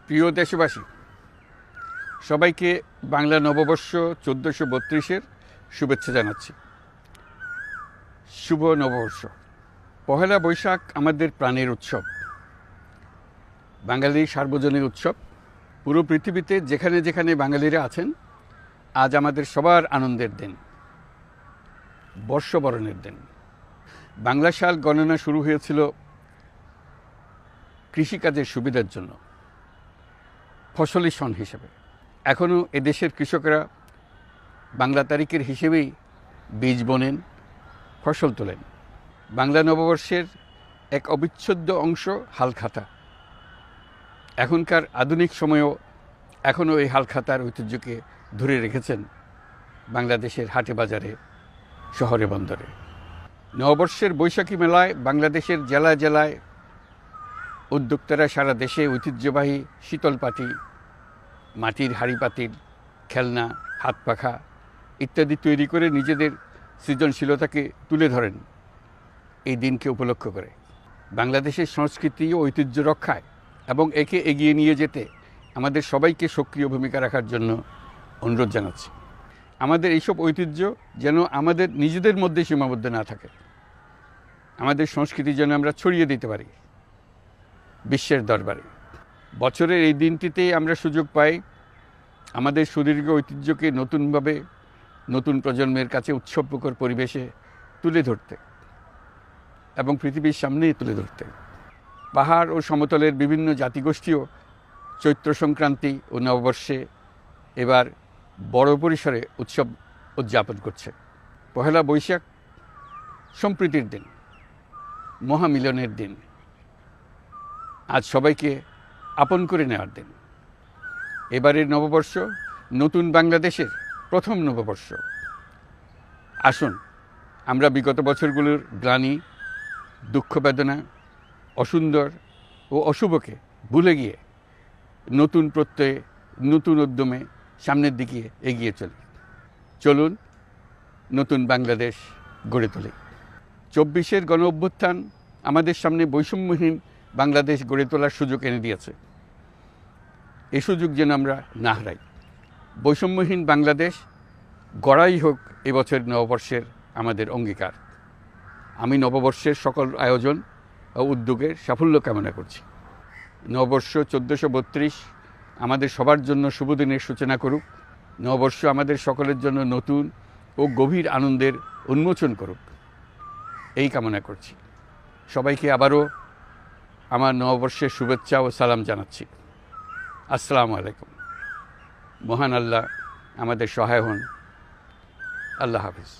প্রিয় দেশবাসী, সবাইকে বাংলা নববর্ষ 1432-এর শুভেচ্ছা জানাচ্ছি। শুভ নববর্ষ। পহেলা বৈশাখ আমাদের প্রাণের উৎসব, বাঙালির সার্বজনীন উৎসব। পুরো পৃথিবীতে যেখানে যেখানে বাঙালিরা আছেন, আজ আমাদের সবার আনন্দের দিন, বর্ষবরণের দিন। বাংলা সাল গণনা শুরু হয়েছিল কৃষিকাজের সুবিধার জন্য, ফসলি সন হিসেবে। এখনও এদেশের কৃষকরা বাংলা তারিখের হিসেবেই বীজ বোনেন, ফসল তোলেন। বাংলা নববর্ষের এক অবিচ্ছেদ্য অংশ হালখাতা। এখনকার আধুনিক সময়েও এখনও এই হালখাতার ঐতিহ্যকে ধরে রেখেছেন বাংলাদেশের হাটে বাজারে, শহরে বন্দরে। নববর্ষের বৈশাখী মেলায় বাংলাদেশের জেলায় জেলায় উদ্যোক্তারা সারা দেশে ঐতিহ্যবাহী শীতল পাটি, মাটির হাঁড়ি পাতিল, খেলনা, হাত পাখা ইত্যাদি তৈরি করে নিজেদের সৃজনশীলতাকে তুলে ধরেন এই দিনকে উপলক্ষ করে। বাংলাদেশের সংস্কৃতি ও ঐতিহ্য রক্ষায় এবং একে এগিয়ে নিয়ে যেতে আমাদের সবাইকে সক্রিয় ভূমিকা রাখার জন্য অনুরোধ জানাচ্ছি। আমাদের এইসব ঐতিহ্য যেন আমাদের নিজেদের মধ্যে সীমাবদ্ধ না থাকে, আমাদের সংস্কৃতি যেন আমরা ছড়িয়ে দিতে পারি বিশ্বের দরবারে। বছরের এই দিনটিতে আমরা সুযোগ পাই আমাদের সুদীর্ঘ ঐতিহ্যকে নতুনভাবে নতুন প্রজন্মের কাছে উৎসবমুখর পরিবেশে তুলে ধরতে এবং পৃথিবীর সামনেই তুলে ধরতে। পাহাড় ও সমতলের বিভিন্ন জাতিগোষ্ঠীও চৈত্র সংক্রান্তি ও নববর্ষে এবার বড় পরিসরে উৎসব উদযাপন করছে। পহেলা বৈশাখ সম্প্রীতির দিন, মহামিলনের দিন, আজ সবাইকে আপন করে নেওয়ার দিন। এবারের নববর্ষ নতুন বাংলাদেশের প্রথম নববর্ষ। আসুন আমরা বিগত বছরগুলোর গ্লানি, দুঃখ, বেদনা, অসুন্দর ও অশুভকে ভুলে গিয়ে নতুন প্রত্যয়ে, নতুন উদ্যমে সামনের দিকে এগিয়ে চলি। চলুন নতুন বাংলাদেশ গড়ে তুলি। 24-এর গণ অভ্যুত্থান আমাদের সামনে বৈষম্যহীন বাংলাদেশ গড়ে তোলার সুযোগ এনে দিয়েছে। এই সুযোগ যেন আমরা না হারাই। বৈষম্যহীন বাংলাদেশ গড়াই হোক এবছর নববর্ষের আমাদের অঙ্গীকার। আমি নববর্ষের সকল আয়োজন ও উদ্যোগের সাফল্য কামনা করছি। নববর্ষ 1432 আমাদের সবার জন্য শুভদিনের সূচনা করুক। নববর্ষ আমাদের সকলের জন্য নতুন ও গভীর আনন্দের উন্মোচন করুক, এই কামনা করছি। সবাইকে আবারও আমার নববর্ষের শুভেচ্ছা ও সালাম জানাচ্ছি। আসসালামু আলাইকুম। মহান আল্লাহ আমাদের সহায় হন। আল্লাহ হাফিজ।